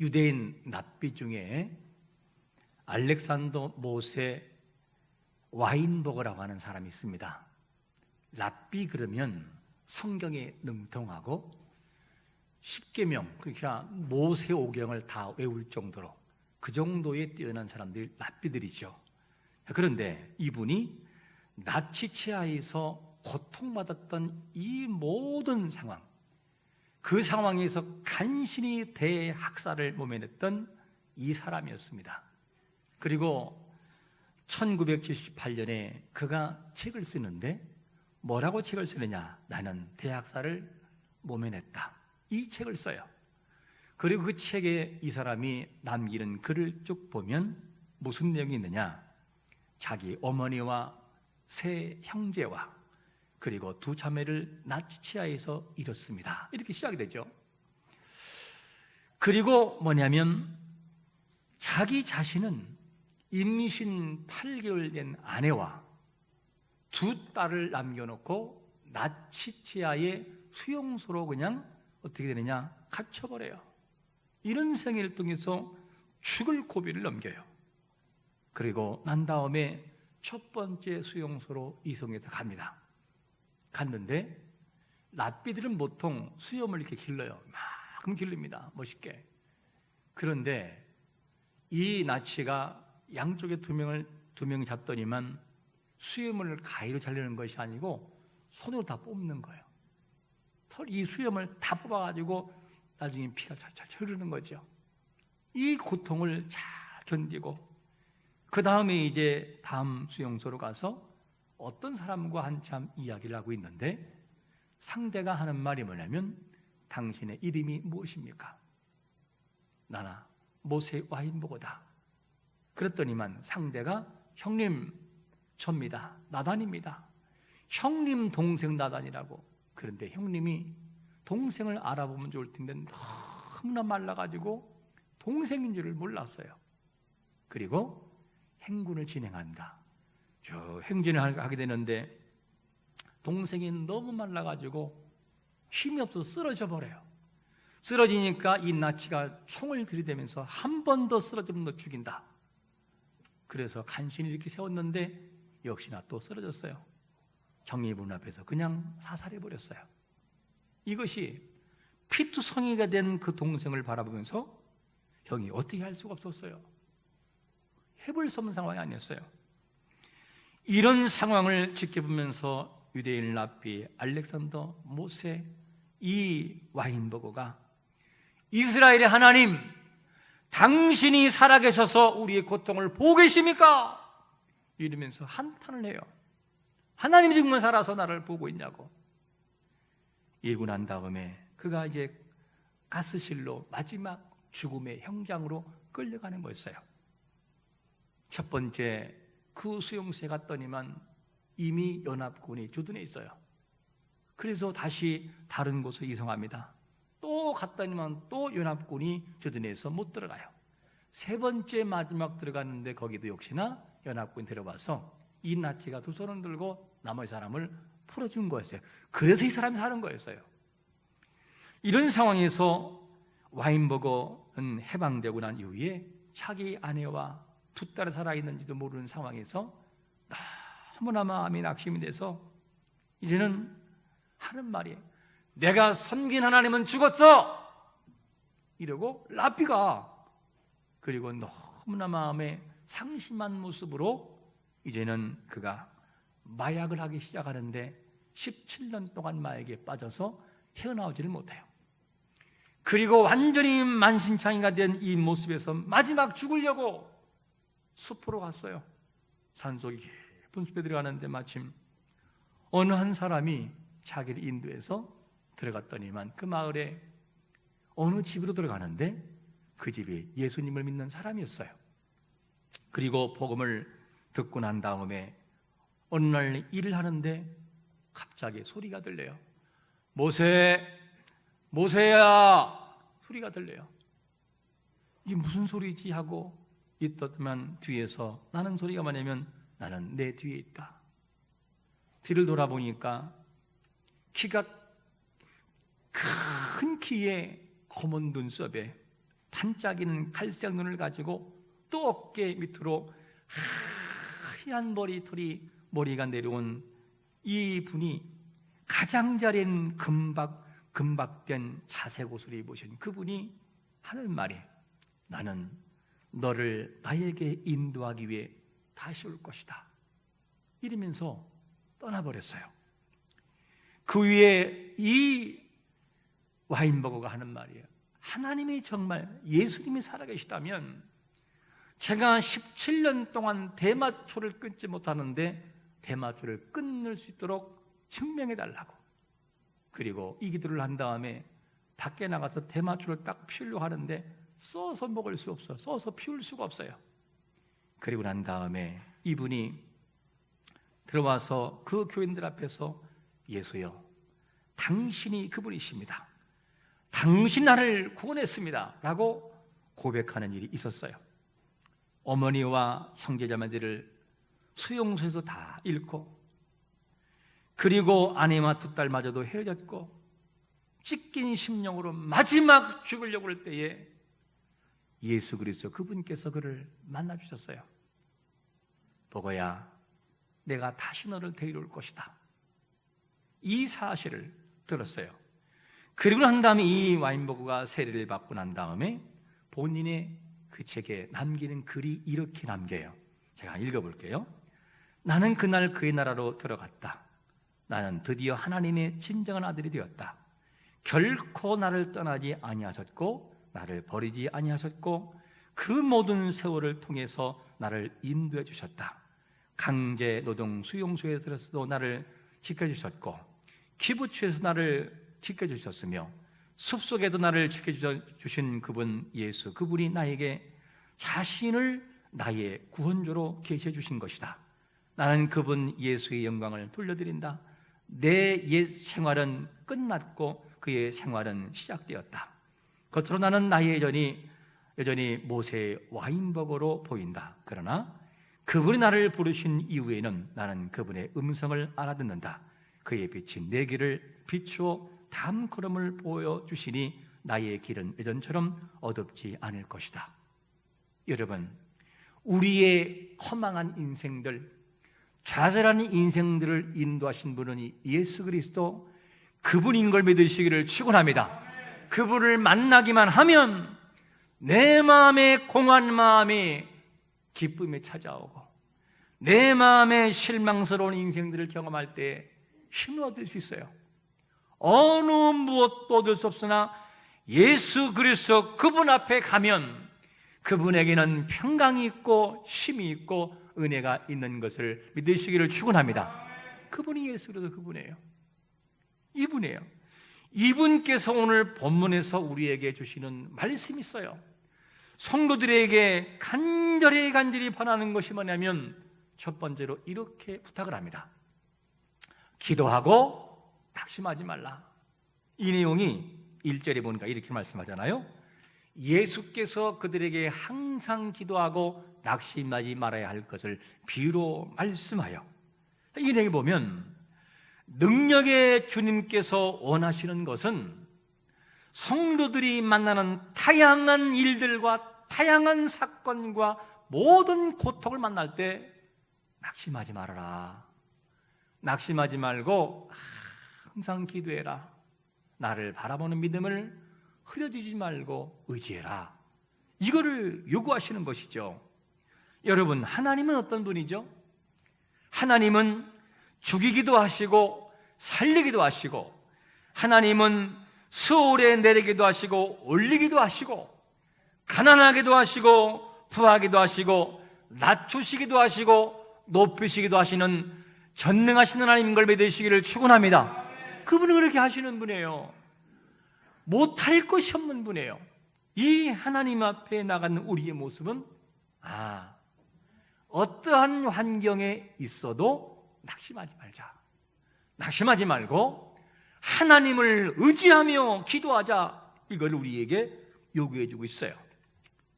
유대인 랍비 중에 알렉산더 모세 와인버거라고 하는 사람이 있습니다. 랍비 그러면 성경에 능통하고 십계명, 그러니까 모세오경을 다 외울 정도로 그 정도에 뛰어난 사람들이 랍비들이죠. 그런데 이분이 나치치하에서 고통받았던 이 모든 상황, 그 상황에서 간신히 대학살을 모면했던 이 사람이었습니다. 그리고 1978년에 그가 책을 쓰는데 뭐라고 책을 쓰느냐? 나는 대학살을 모면했다. 이 책을 써요. 그리고 그 책에 이 사람이 남기는 글을 쭉 보면 무슨 내용이 있느냐? 자기 어머니와 세 형제와 그리고 두 자매를 나치치하에서 잃었습니다. 이렇게 시작이 되죠. 그리고 뭐냐면 자기 자신은 임신 8개월 된 아내와 두 딸을 남겨놓고 나치치하의 수용소로 그냥 어떻게 되느냐? 갇혀버려요. 이런 생애를 통해서 죽을 고비를 넘겨요. 그리고 난 다음에 첫 번째 수용소로 이송해서 갑니다. 갔는데 랍비들은 보통 수염을 이렇게 길러요. 막 길릅니다. 멋있게. 그런데 이 나치가 양쪽에 두 명을 잡더니만 수염을 가위로 자르는 것이 아니고 손으로 다 뽑는 거예요. 이 수염을 다 뽑아가지고 나중에 피가 찰찰 흐르는 거죠. 이 고통을 잘 견디고 그 다음에 이제 다음 수용소로 가서 어떤 사람과 한참 이야기를 하고 있는데 상대가 하는 말이 뭐냐면 당신의 이름이 무엇입니까? 나나 모세 와인버거다. 그랬더니만 상대가 형님 접니다. 나단입니다. 형님 동생 나단이라고. 그런데 형님이 동생을 알아보면 좋을 텐데 너무나 말라가지고 동생인 줄을 몰랐어요. 그리고 행군을 진행합니다. 쭉 행진을 하게 되는데 동생이 너무 말라가지고 힘이 없어서 쓰러져 버려요. 쓰러지니까 이 나치가 총을 들이대면서 한 번 더 쓰러지면 너 죽인다. 그래서 간신히 이렇게 세웠는데 역시나 또 쓰러졌어요. 형님 앞에서 그냥 사살해버렸어요. 이것이 피투성이가 된 그 동생을 바라보면서 형이 어떻게 할 수가 없었어요. 해볼 수 없는 상황이 아니었어요. 이런 상황을 지켜보면서 유대인 랍비 알렉산더 모세 이 와인버거가 이스라엘의 하나님, 당신이 살아계셔서 우리의 고통을 보고 계십니까? 이러면서 한탄을 해요. 하나님이 정말 살아서 나를 보고 있냐고. 이러고 난 다음에 그가 이제 가스실로 마지막 죽음의 형장으로 끌려가는 거였어요. 첫 번째 그 수용소에 갔더니만 이미 연합군이 주둔해 있어요. 그래서 다시 다른 곳으로 이송합니다. 또 갔더니만 또 연합군이 주둔해서 못 들어가요. 세 번째 마지막 들어갔는데 거기도 역시나 연합군이 들어와서 이 나치가 두 손을 들고 나머지 사람을 풀어준 거였어요. 그래서 이 사람이 사는 거였어요. 이런 상황에서 와인버거는 해방되고 난 이후에 자기 아내와 두 딸이 살아있는지도 모르는 상황에서 너무나 마음이 낙심이 돼서 이제는 하는 말이 내가 섬긴 하나님은 죽었어! 이러고 랍비가 그리고 너무나 마음에 상심한 모습으로 이제는 그가 마약을 하기 시작하는데 17년 동안 마약에 빠져서 헤어나오지를 못해요. 그리고 완전히 만신창이가 된 이 모습에서 마지막 죽으려고 숲으로 갔어요. 산속 깊은 숲에 들어가는데 마침 어느 한 사람이 자기를 인도해서 들어갔더니만 그 마을에 어느 집으로 들어가는데 그 집이 예수님을 믿는 사람이었어요. 그리고 복음을 듣고 난 다음에 어느 날 일을 하는데 갑자기 소리가 들려요. 모세야 소리가 들려요. 이게 무슨 소리지 하고 있더만 뒤에서 나는 소리가 뭐냐면 나는 내 뒤에 있다. 뒤를 돌아보니까 키가 큰 키에 검은 눈썹에 반짝이는 갈색 눈을 가지고 또 어깨 밑으로 하얀 머리가 내려온 이 분이 가장자리인 금박된 자색 옷을 입으신 그분이 하는 말이, 나는 너를 나에게 인도하기 위해 다시 올 것이다, 이러면서 떠나버렸어요. 그 위에 이 와인버거가 하는 말이에요. 하나님이 정말, 예수님이 살아계시다면 제가 17년 동안 대마초를 끊지 못하는데 대마초를 끊을 수 있도록 증명해달라고. 그리고 이 기도를 한 다음에 밖에 나가서 대마초를 딱 피우려고 하는데 써서 먹을 수 없어요. 써서 피울 수가 없어요. 그리고 난 다음에 이분이 들어와서 그 교인들 앞에서, 예수여, 당신이 그분이십니다, 당신 나를 구원했습니다 라고 고백하는 일이 있었어요. 어머니와 형제자매들을 수용소에서 다 잃고, 그리고 아내와 두 딸마저도 헤어졌고, 찢긴 심령으로 마지막 죽으려고 할 때에 예수 그리스도 그분께서 그를 만나 주셨어요. 보거야, 내가 다시 너를 데리러 올 것이다, 이 사실을 들었어요. 그리고 난 다음에 이 와인버그가 세례를 받고 난 다음에 본인의 그 책에 남기는 글이 이렇게 남겨요. 제가 읽어볼게요. 나는 그날 그의 나라로 들어갔다. 나는 드디어 하나님의 진정한 아들이 되었다. 결코 나를 떠나지 아니하셨고 나를 버리지 아니하셨고 그 모든 세월을 통해서 나를 인도해 주셨다. 강제 노동 수용소에 들어서도 나를 지켜주셨고 기부처에서 나를 지켜주셨으며 숲속에도 나를 지켜주신 그분 예수, 그분이 나에게 자신을 나의 구원조로 계시해 주신 것이다. 나는 그분 예수의 영광을 돌려드린다. 내 옛 생활은 끝났고 그의 생활은 시작되었다. 겉으로 나는 나의 여전히 모세의 와인버거로 보인다. 그러나 그분이 나를 부르신 이후에는 나는 그분의 음성을 알아듣는다. 그의 빛이 내 길을 비추어 다음 걸음을 보여주시니 나의 길은 예전처럼 어둡지 않을 것이다. 여러분, 우리의 허망한 인생들, 좌절하는 인생들을 인도하신 분은 예수 그리스도, 그분인 걸 믿으시기를 축원합니다. 그분을 만나기만 하면 내 마음의 공한 마음이 기쁨에 찾아오고 내 마음의 실망스러운 인생들을 경험할 때 힘을 얻을 수 있어요. 어느 무엇도 얻을 수 없으나 예수 그리스도 그분 앞에 가면 그분에게는 평강이 있고 쉼이 있고 은혜가 있는 것을 믿으시기를 축원합니다. 그분이 예수 그리스도 그분이에요. 이분이에요. 이분께서 오늘 본문에서 우리에게 주시는 말씀이 있어요. 성도들에게 간절히 바라는 것이 뭐냐면 첫 번째로 이렇게 부탁을 합니다. 기도하고 낙심하지 말라. 이 내용이 1절에 보니까 이렇게 말씀하잖아요. 예수께서 그들에게 항상 기도하고 낙심하지 말아야 할 것을 비유로 말씀하여, 이 내용에 보면 능력의 주님께서 원하시는 것은 성도들이 만나는 다양한 일들과 다양한 사건과 모든 고통을 만날 때 낙심하지 말아라. 낙심하지 말고 항상 기도해라. 나를 바라보는 믿음을 흐려지지 말고 의지해라. 이거를 요구하시는 것이죠. 여러분, 하나님은 어떤 분이죠? 하나님은 죽이기도 하시고 살리기도 하시고, 하나님은 수월에 내리기도 하시고 올리기도 하시고, 가난하기도 하시고 부하기도 하시고 낮추시기도 하시고 높이시기도 하시는 전능하신 하나님인 걸 믿으시기를 축원합니다. 그분은 그렇게 하시는 분이에요. 못할 것이 없는 분이에요. 이 하나님 앞에 나가는 우리의 모습은 어떠한 환경에 있어도 낙심하지 말자. 낙심하지 말고 하나님을 의지하며 기도하자. 이걸 우리에게 요구해 주고 있어요.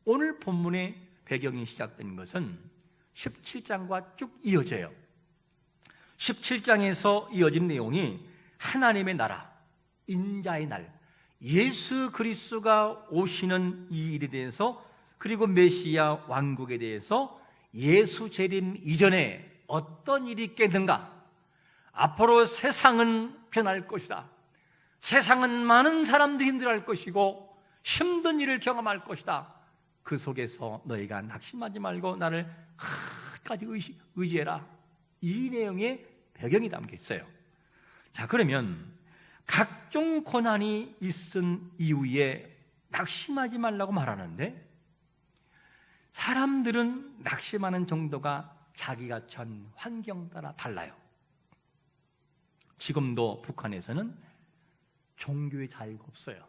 오늘 본문의 배경이 시작된 것은 17장과 쭉 이어져요. 17장에서 이어진 내용이 하나님의 나라, 인자의 날, 예수 그리스도가 오시는 이 일에 대해서, 그리고 메시아 왕국에 대해서 예수 재림 이전에 어떤 일이 있겠는가? 앞으로 세상은 변할 것이다. 세상은 많은 사람들이 힘들어할 것이고 힘든 일을 경험할 것이다. 그 속에서 너희가 낙심하지 말고 나를 끝까지 의지해라. 이 내용의 배경이 담겨 있어요. 자, 그러면 각종 고난이 있은 이후에 낙심하지 말라고 말하는데, 사람들은 낙심하는 정도가 자기가 처한 환경 따라 달라요. 지금도 북한에서는 종교의 자유가 없어요.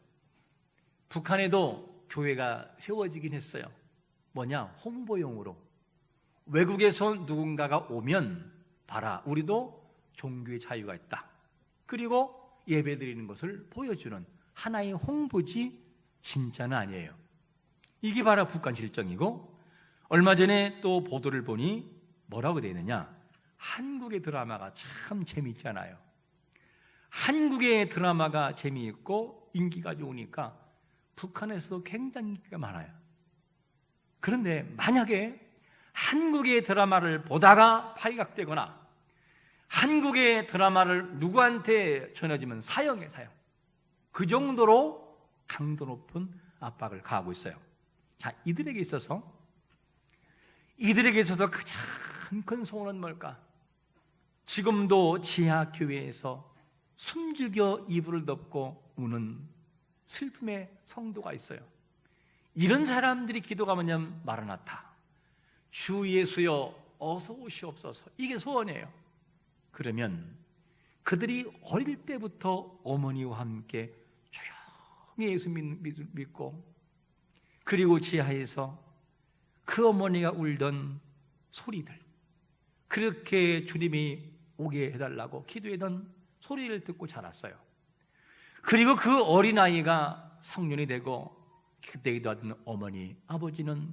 북한에도 교회가 세워지긴 했어요. 뭐냐? 홍보용으로. 외국에서 누군가가 오면 봐라, 우리도 종교의 자유가 있다. 그리고 예배드리는 것을 보여주는 하나의 홍보지 진짜는 아니에요. 이게 바로 북한 실정이고, 얼마 전에 또 보도를 보니 뭐라고 되어 있느냐? 한국의 드라마가 참 재미있잖아요. 한국의 드라마가 재미있고 인기가 좋으니까 북한에서도 굉장히 인기가 많아요. 그런데 만약에 한국의 드라마를 보다가 발각되거나 한국의 드라마를 누구한테 전해지면 사형이에요, 사형. 그 정도로 강도 높은 압박을 가하고 있어요. 자, 이들에게 있어서 가장 큰 소원은 뭘까? 지금도 지하교회에서 숨죽여 이불을 덮고 우는 슬픔의 성도가 있어요. 이런 사람들이 기도가 뭐냐면, 마라나타, 주 예수여 어서 오시옵소서. 이게 소원이에요. 그러면 그들이 어릴 때부터 어머니와 함께 조용히 예수 믿고, 그리고 지하에서 그 어머니가 울던 소리들, 그렇게 주님이 오게 해달라고 기도했던 소리를 듣고 자랐어요. 그리고 그 어린아이가 성년이 되고 그때 기도하던 어머니, 아버지는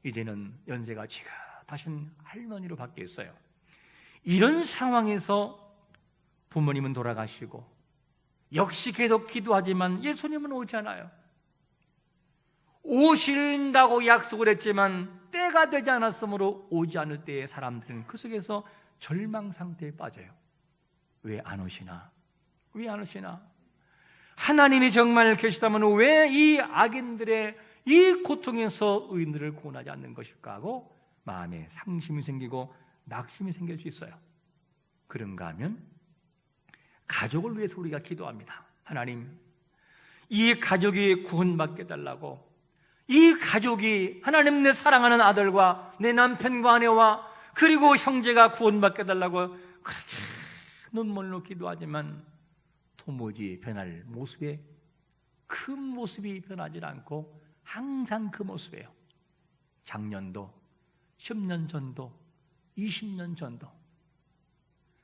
이제는 연세가 지긋하신 할머니로 바뀌었어요. 이런 상황에서 부모님은 돌아가시고 역시 계속 기도하지만 예수님은 오지 않아요. 오신다고 약속을 했지만 때가 되지 않았으므로 오지 않을 때에 사람들은 그 속에서 절망 상태에 빠져요. 왜 안 오시나? 왜 안 오시나? 하나님이 정말 계시다면 왜 이 악인들의 이 고통에서 의인들을 구원하지 않는 것일까 하고 마음에 상심이 생기고 낙심이 생길 수 있어요. 그런가 하면 가족을 위해서 우리가 기도합니다. 하나님, 이 가족이 구원받게 해달라고, 이 가족이, 하나님, 내 사랑하는 아들과 내 남편과 아내와 그리고 형제가 구원받게 해달라고 그렇게 눈물로 기도하지만 도무지 변할 모습에, 그 모습이 변하지 않고 항상 그 모습이에요. 작년도, 10년 전도, 20년 전도.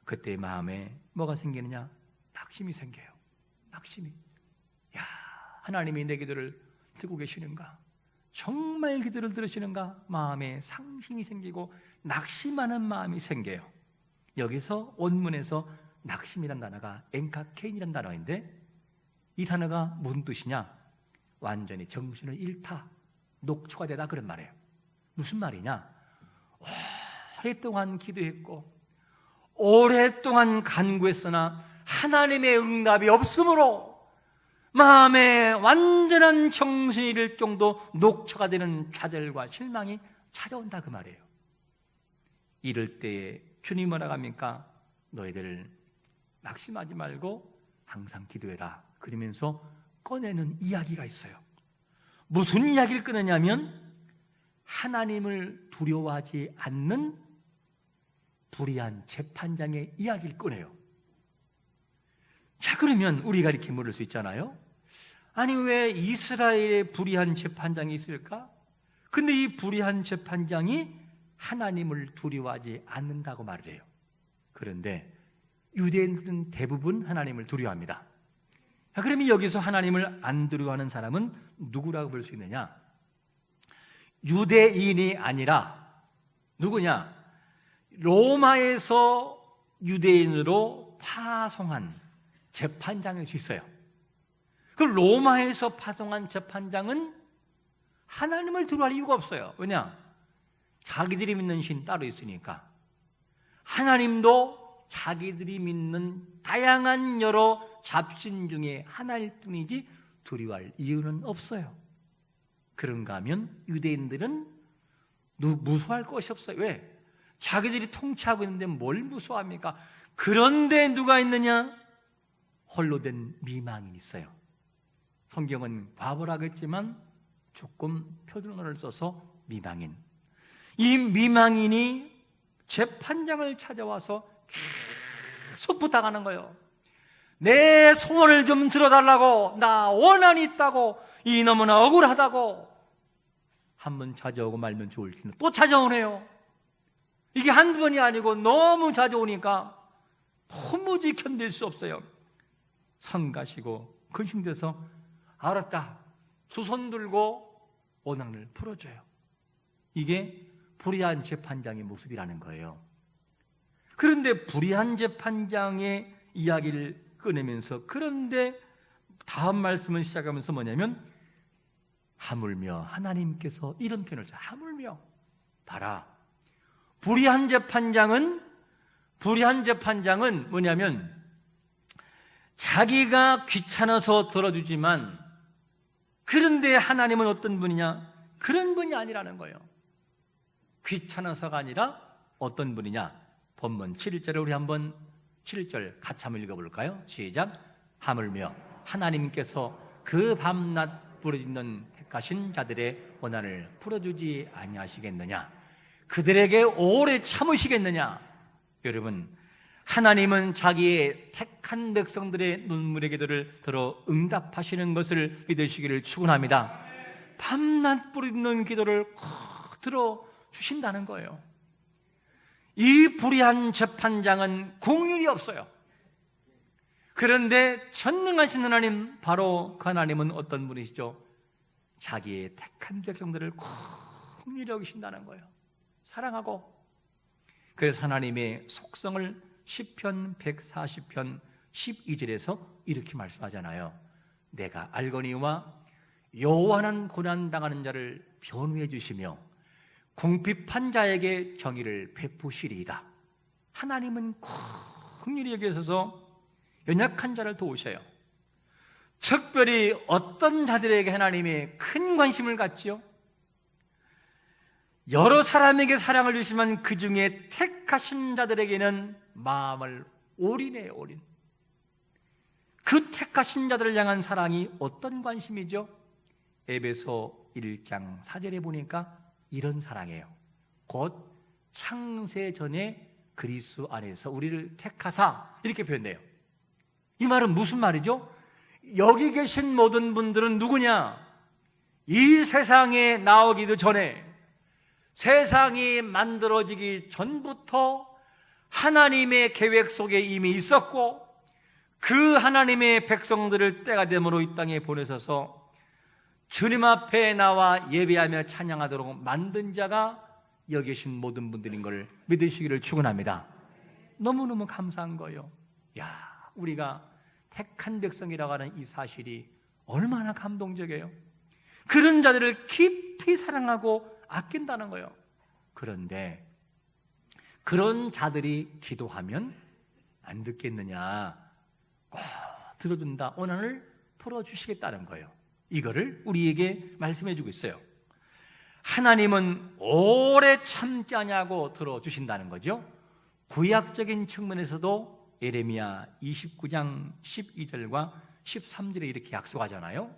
그때 마음에 뭐가 생기느냐? 낙심이 생겨요. 낙심이. 야, 하나님이 내 기도를 듣고 계시는가? 정말 기도를 들으시는가? 마음에 상심이 생기고 낙심하는 마음이 생겨요. 여기서 원문에서 낙심이란 단어가 엔카케인이란 단어인데, 이 단어가 무슨 뜻이냐? 완전히 정신을 잃다, 녹초가 되다, 그런 말이에요. 무슨 말이냐? 오랫동안 기도했고 오랫동안 간구했으나 하나님의 응답이 없으므로 마음에 완전한 정신이 잃을 정도 녹초가 되는 좌절과 실망이 찾아온다, 그 말이에요. 이럴 때에 주님 뭐라고 합니까? 너희들 낙심하지 말고 항상 기도해라. 그러면서 꺼내는 이야기가 있어요. 무슨 이야기를 꺼내냐면 하나님을 두려워하지 않는 불의한 재판장의 이야기를 꺼내요. 자, 그러면 우리가 이렇게 물을 수 있잖아요. 아니, 왜 이스라엘에 불의한 재판장이 있을까? 근데 이 불의한 재판장이 하나님을 두려워하지 않는다고 말을 해요. 그런데 유대인들은 대부분 하나님을 두려워합니다. 자, 그러면 여기서 하나님을 안 두려워하는 사람은 누구라고 볼 수 있느냐? 유대인이 아니라 누구냐? 로마에서 유대인으로 파송한 재판장일 수 있어요. 그 로마에서 파송한 재판장은 하나님을 두려워할 이유가 없어요. 왜냐? 자기들이 믿는 신 따로 있으니까. 하나님도 자기들이 믿는 다양한 여러 잡신 중에 하나일 뿐이지 두려워할 이유는 없어요. 그런가 하면 유대인들은 무서워할 것이 없어요. 왜? 자기들이 통치하고 있는데 뭘 무서워합니까? 그런데 누가 있느냐? 홀로 된 미망인이 있어요. 성경은 과보라겠지만 조금 표준어를 써서 미망인. 이 미망인이 재판장을 찾아와서 계속 부탁하는 거예요. 내 소원을 좀 들어달라고, 나 원한이 있다고, 이 너무나 억울하다고. 한 번 찾아오고 말면 좋을 텐데 또 찾아오네요. 이게 한두 번이 아니고 너무 자주 오니까 도무지 견딜 수 없어요. 성가시고 근심돼서 알았다, 두 손 들고 원한을 풀어줘요. 이게 불의한 재판장의 모습이라는 거예요. 그런데 불의한 재판장의 이야기를 꺼내면서, 그런데 다음 말씀을 시작하면서 뭐냐면, 하물며 하나님께서 이런 표현을 써요. 하물며. 봐라, 불의한 재판장은 뭐냐면 자기가 귀찮아서 들어주지만, 그런데 하나님은 어떤 분이냐? 그런 분이 아니라는 거예요. 귀찮아서가 아니라 어떤 분이냐? 본문 7절에 우리 한번 7절 같이 한번 읽어볼까요? 시작. 하물며 하나님께서 그 밤낮 부르짖는 택하신 자들의 원한을 풀어주지 아니하시겠느냐? 그들에게 오래 참으시겠느냐? 여러분, 하나님은 자기의 택한 백성들의 눈물의 기도를 들어 응답하시는 것을 믿으시기를 축원합니다. 밤낮 부르짖는 기도를 콕 들어주신다는 거예요. 이 불의한 재판장은 국률이 없어요. 그런데 전능하신 하나님, 바로 그 하나님은 어떤 분이시죠? 자기의 택한 백성들을 긍휼히 여기신다는 거예요. 사랑하고. 그래서 하나님의 속성을 시편 140편 12절에서 이렇게 말씀하잖아요. 내가 알거니와 여호와는 고난당하는 자를 변호해 주시며 궁핍한 자에게 정의를 베푸시리이다. 하나님은 긍휼히 여기셔서 연약한 자를 도우셔요. 특별히 어떤 자들에게 하나님이 큰 관심을 갖지요? 여러 사람에게 사랑을 주시면 그 중에 택하신 자들에게는 마음을 올인해요. 올인. 그 택하신 자들을 향한 사랑이 어떤 관심이죠? 에베소 1장 4절에 보니까 이런 사랑이에요. 곧 창세 전에 그리스도 안에서 우리를 택하사, 이렇게 표현돼요. 이 말은 무슨 말이죠? 여기 계신 모든 분들은 누구냐? 이 세상에 나오기도 전에, 세상이 만들어지기 전부터 하나님의 계획 속에 이미 있었고, 그 하나님의 백성들을 때가 되므로 이 땅에 보내셔서 주님 앞에 나와 예배하며 찬양하도록 만든 자가 여기 계신 모든 분들인 걸 믿으시기를 축원합니다. 너무너무 감사한 거예요. 야, 우리가 택한 백성이라고 하는 이 사실이 얼마나 감동적이에요. 그런 자들을 깊이 사랑하고 아낀다는 거예요. 그런데 그런 자들이 기도하면 안 듣겠느냐? 꼭 들어준다, 원한을 풀어주시겠다는 거예요. 이거를 우리에게 말씀해 주고 있어요. 하나님은 오래 참지 않냐고 들어주신다는 거죠. 구약적인 측면에서도 예레미야 29장 12절과 13절에 이렇게 약속하잖아요.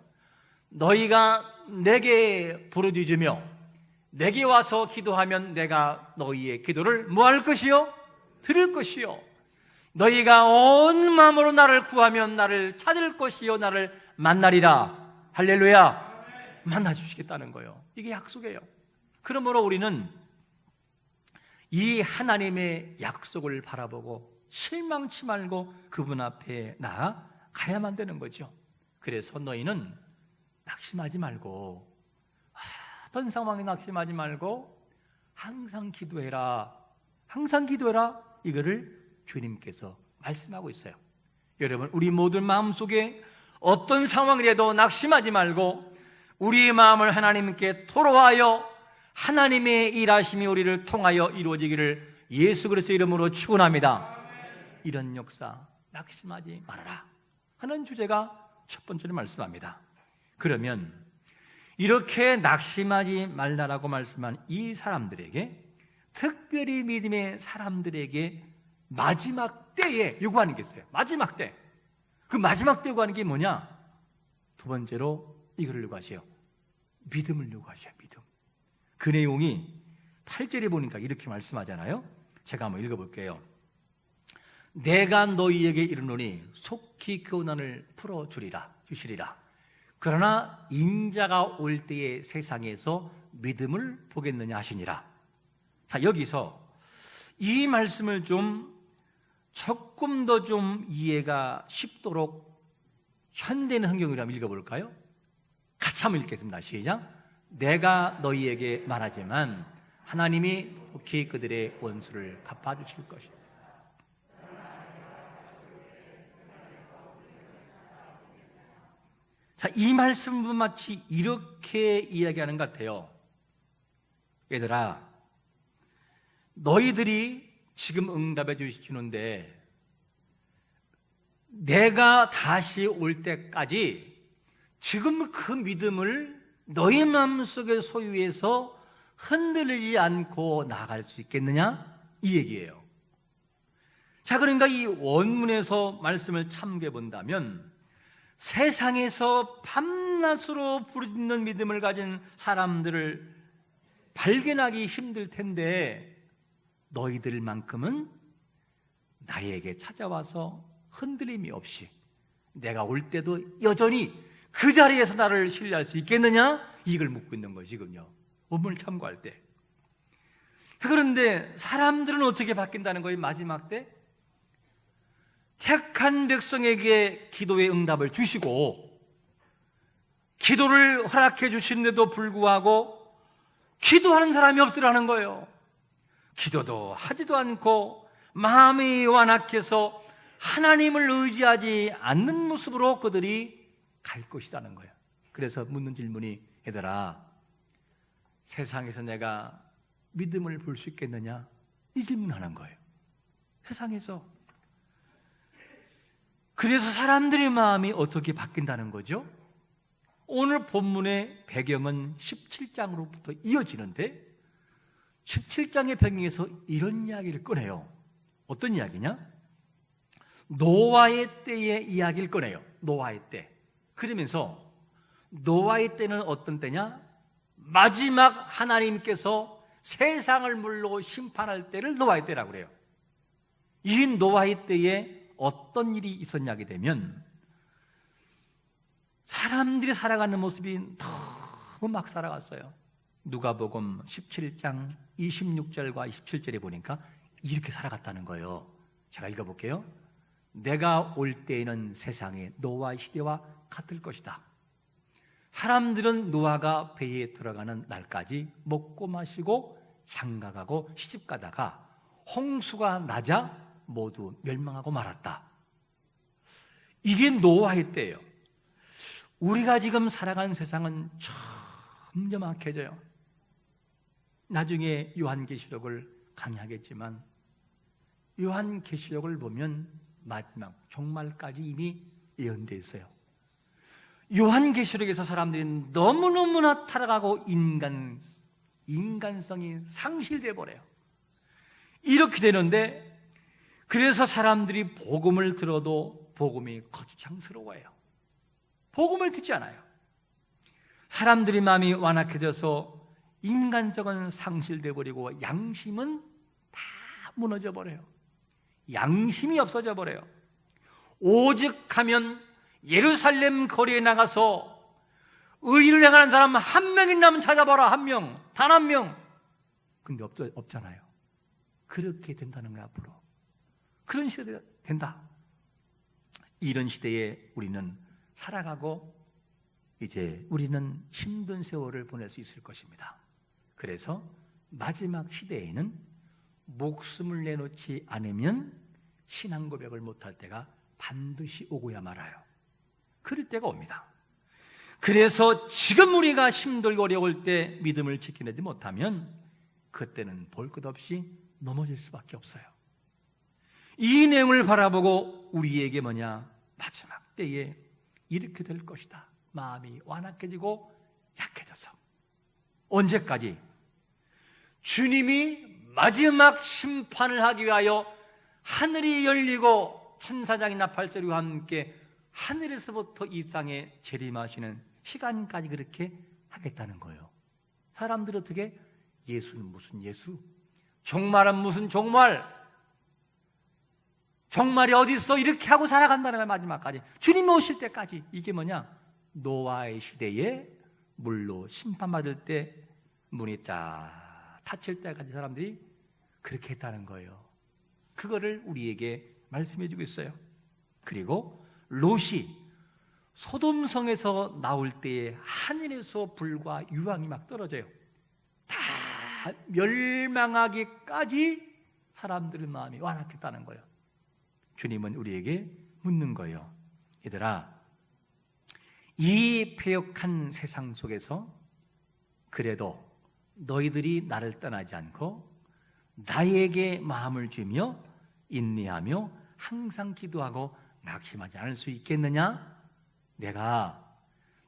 너희가 내게 부르짖으며 내게 와서 기도하면 내가 너희의 기도를 뭐 할 것이요? 들을 것이요. 너희가 온 마음으로 나를 구하면 나를 찾을 것이요 나를 만나리라. 할렐루야. 만나주시겠다는 거예요. 이게 약속이에요. 그러므로 우리는 이 하나님의 약속을 바라보고 실망치 말고 그분 앞에 나아가야만 되는 거죠. 그래서 너희는 낙심하지 말고, 어떤 상황에 낙심하지 말고 항상 기도해라. 항상 기도해라. 이거를 주님께서 말씀하고 있어요. 여러분, 우리 모든 마음속에 어떤 상황이라도 낙심하지 말고 우리의 마음을 하나님께 토로하여 하나님의 일하심이 우리를 통하여 이루어지기를 예수 그리스도의 이름으로 축원합니다. 이런 역사 낙심하지 말아라 하는 주제가 첫 번째로 말씀합니다. 그러면 이렇게 낙심하지 말라라고 말씀한 이 사람들에게, 특별히 믿음의 사람들에게 마지막 때에 요구하는 게 있어요. 마지막 때. 그 마지막 때 요구하는 게 뭐냐? 두 번째로 이거를 요구하세요. 믿음을 요구하셔요. 믿음. 그 내용이 8절에 보니까 이렇게 말씀하잖아요. 제가 한번 읽어볼게요. 내가 너희에게 이르노니 속히 그 고난을 주시리라. 그러나 인자가 올 때에 세상에서 믿음을 보겠느냐 하시니라. 자, 여기서 이 말씀을 조금 더 이해가 쉽도록 현대는 성경으로 한번 읽어볼까요? 같이 한번 읽겠습니다. 시작. 내가 너희에게 말하지만 하나님이 속히 그들의 원수를 갚아주실 것이다. 자, 이 말씀은 마치 이렇게 이야기하는 것 같아요. 얘들아, 너희들이 지금 응답해 주시는데 내가 다시 올 때까지 지금 그 믿음을 너희 마음속에 소유해서 흔들리지 않고 나아갈 수 있겠느냐? 이 얘기예요. 자, 그러니까 이 원문에서 말씀을 참고해 본다면 세상에서 밤낮으로 부르짖는 믿음을 가진 사람들을 발견하기 힘들 텐데 너희들만큼은 나에게 찾아와서 흔들림이 없이 내가 올 때도 여전히 그 자리에서 나를 신뢰할 수 있겠느냐? 이걸 묻고 있는 거예요. 지금요, 원문을 참고할 때. 그런데 사람들은 어떻게 바뀐다는 거예요? 마지막 때 택한 백성에게 기도의 응답을 주시고 기도를 허락해 주시는데도 불구하고 기도하는 사람이 없더라는 거예요. 기도도 하지도 않고 마음이 완악해서 하나님을 의지하지 않는 모습으로 그들이 갈 것이라는 거예요. 그래서 묻는 질문이, 얘들아, 세상에서 내가 믿음을 볼 수 있겠느냐? 이 질문하는 거예요. 세상에서. 그래서 사람들의 마음이 어떻게 바뀐다는 거죠? 오늘 본문의 배경은 17장으로부터 이어지는데 17장의 배경에서 이런 이야기를 꺼내요. 어떤 이야기냐? 노아의 때의 이야기를 꺼내요. 노아의 때. 그러면서 노아의 때는 어떤 때냐? 마지막 하나님께서 세상을 물로 심판할 때를 노아의 때라고 그래요. 이 노아의 때에 어떤 일이 있었냐게 되면 사람들이 살아가는 모습이 너무 막 살아갔어요. 누가복음 17장 26절과 27절에 보니까 이렇게 살아갔다는 거예요. 제가 읽어볼게요. 내가 올 때에는 세상에 노아 시대와 같을 것이다. 사람들은 노아가 배에 들어가는 날까지 먹고 마시고 장가가고 시집가다가 홍수가 나자 모두 멸망하고 말았다. 이게 노아의 때예요. 우리가 지금 살아가는 세상은 점점 악해져요. 나중에 요한계시록을 강의하겠지만 요한계시록을 보면 마지막 종말까지 이미 예언되어 있어요. 요한계시록에서 사람들이 너무너무나 타락하고 인간성이 상실돼 버려요. 이렇게 되는데 그래서 사람들이 복음을 들어도 복음이 거추장스러워요. 복음을 듣지 않아요. 사람들이 마음이 완악해져서 인간성은 상실돼 버리고 양심은 다 무너져 버려요. 양심이 없어져 버려요. 오직 하면 예루살렘 거리에 나가서 의를 행하는 사람 한 명이라면 찾아봐라. 한 명, 단 한 명. 근데 없잖아요. 그렇게 된다는 거야. 앞으로 그런 시대가 된다. 이런 시대에 우리는 살아가고 이제 우리는 힘든 세월을 보낼 수 있을 것입니다. 그래서 마지막 시대에는 목숨을 내놓지 않으면 신앙 고백을 못할 때가 반드시 오고야 말아요. 그럴 때가 옵니다. 그래서 지금 우리가 힘들고 어려울 때 믿음을 지켜내지 못하면 그때는 볼 것 없이 넘어질 수밖에 없어요. 이 내용을 바라보고 우리에게 마지막 때에 이렇게 될 것이다. 마음이 완악해지고 약해져서 언제까지? 주님이 마지막 심판을 하기 위하여 하늘이 열리고 천사장이 나팔소리와 함께 하늘에서부터 이 땅에 재림하시는 시간까지 그렇게 하겠다는 거예요. 사람들이 어떻게? 예수는 무슨 예수? 종말은 무슨 종말? 종말이 어디 있어? 이렇게 하고 살아간다는 거예요. 마지막까지 주님이 오실 때까지. 이게 노아의 시대에 물로 심판받을 때 문이 쫙 닫힐 때까지 사람들이 그렇게 했다는 거예요. 그거를 우리에게 말씀해 주고 있어요. 그리고 롯이 소돔성에서 나올 때에 하늘에서 불과 유황이 막 떨어져요. 다 멸망하기까지 사람들의 마음이 완악했다는 거예요. 주님은 우리에게 묻는 거예요. 얘들아, 이 패역한 세상 속에서 그래도 너희들이 나를 떠나지 않고 나에게 마음을 주며 인내하며 항상 기도하고 낙심하지 않을 수 있겠느냐? 내가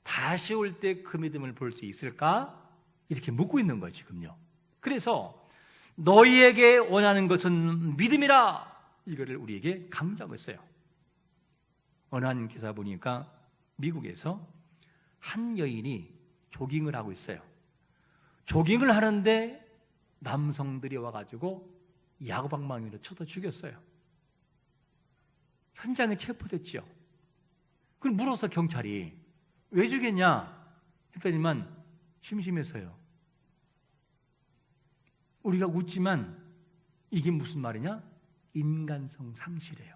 다시 올 때 그 믿음을 볼 수 있을까? 이렇게 묻고 있는 거예요, 지금요. 그래서 너희에게 원하는 것은 믿음이라, 이거를 우리에게 강조하고 있어요. 어느 한 기사 보니까 미국에서 한 여인이 조깅을 하고 있어요. 조깅을 하는데 남성들이 와가지고 야구방망이로 쳐서 죽였어요. 현장에 체포됐죠. 그걸 물어서 경찰이 왜 죽였냐 했더니만 심심해서요. 우리가 웃지만 이게 무슨 말이냐? 인간성 상실이에요.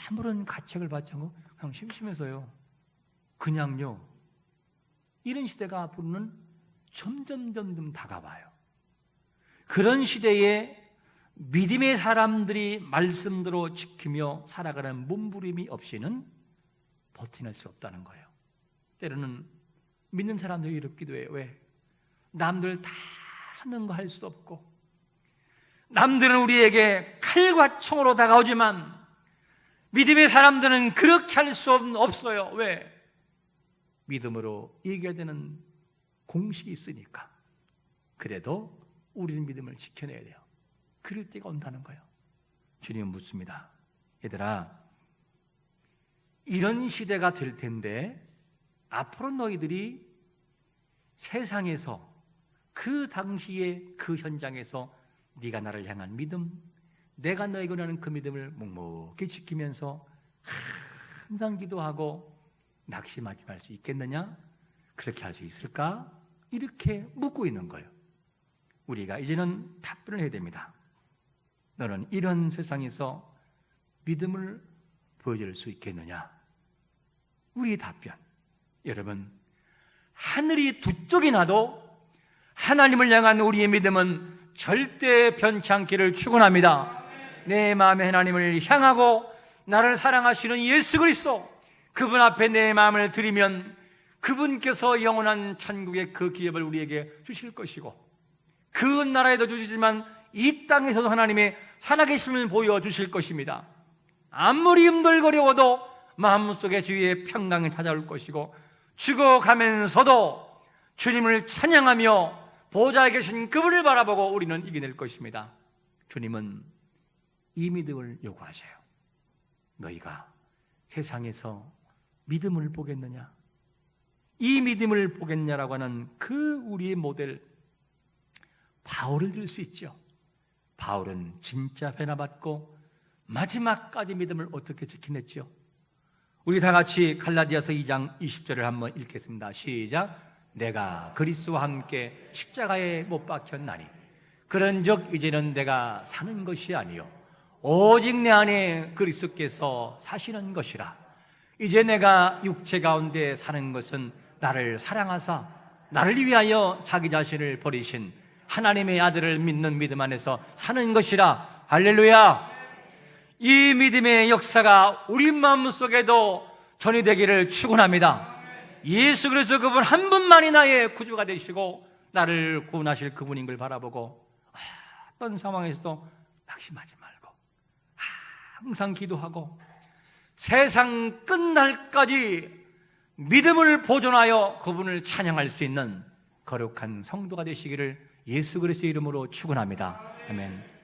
아무런 가책을 받지 않고 그냥 심심해서요. 그냥요. 이런 시대가 앞으로는 점점 다가와요. 그런 시대에 믿음의 사람들이 말씀대로 지키며 살아가는 몸부림이 없이는 버티낼 수 없다는 거예요. 때로는 믿는 사람들이 이렇기도 해요. 왜? 남들 다 하는 거 할 수 없고, 남들은 우리에게 칼과 총으로 다가오지만 믿음의 사람들은 그렇게 할 수 없어요. 왜? 믿음으로 이겨야 되는 공식이 있으니까. 그래도 우리는 믿음을 지켜내야 돼요. 그럴 때가 온다는 거예요. 주님은 묻습니다. 얘들아, 이런 시대가 될 텐데 앞으로 너희들이 세상에서 그 당시에 그 현장에서 네가 나를 향한 믿음, 내가 너에게 원하는 그 믿음을 묵묵히 지키면서 항상 기도하고 낙심하지 말 수 있겠느냐? 그렇게 할 수 있을까? 이렇게 묻고 있는 거예요. 우리가 이제는 답변을 해야 됩니다. 너는 이런 세상에서 믿음을 보여줄 수 있겠느냐? 우리의 답변, 여러분, 하늘이 두 쪽이 나도 하나님을 향한 우리의 믿음은 절대 변치 않기를 축원합니다. 내 마음에 하나님을 향하고 나를 사랑하시는 예수 그리스도, 그분 앞에 내 마음을 드리면 그분께서 영원한 천국의 그 기업을 우리에게 주실 것이고, 그 나라에도 주시지만 이 땅에서도 하나님의 살아계심을 보여주실 것입니다. 아무리 힘들거려워도 마음속에 주의 평강이 찾아올 것이고, 죽어가면서도 주님을 찬양하며 보좌에 계신 그분을 바라보고 우리는 이겨낼 것입니다. 주님은 이 믿음을 요구하셔요. 너희가 세상에서 믿음을 보겠느냐? 이 믿음을 보겠냐라고 하는 그 우리의 모델 바울을 들 수 있죠. 바울은 진짜 변화받고 마지막까지 믿음을 어떻게 지켜냈죠? 우리 다 같이 갈라디아서 2장 20절을 한번 읽겠습니다. 시작. 내가 그리스도와 함께 십자가에 못 박혔나니 그런즉 이제는 내가 사는 것이 아니요 오직 내 안에 그리스도께서 사시는 것이라. 이제 내가 육체 가운데 사는 것은 나를 사랑하사 나를 위하여 자기 자신을 버리신 하나님의 아들을 믿는 믿음 안에서 사는 것이라. 할렐루야. 이 믿음의 역사가 우리 마음속에도 전이되기를 축원합니다. 예수 그리스도 그분 한 분만이 나의 구주가 되시고 나를 구원하실 그분인 걸 바라보고 어떤 상황에서도 낙심하지 말고 항상 기도하고 세상 끝날까지 믿음을 보존하여 그분을 찬양할 수 있는 거룩한 성도가 되시기를 예수 그리스도의 이름으로 축원합니다. 아멘.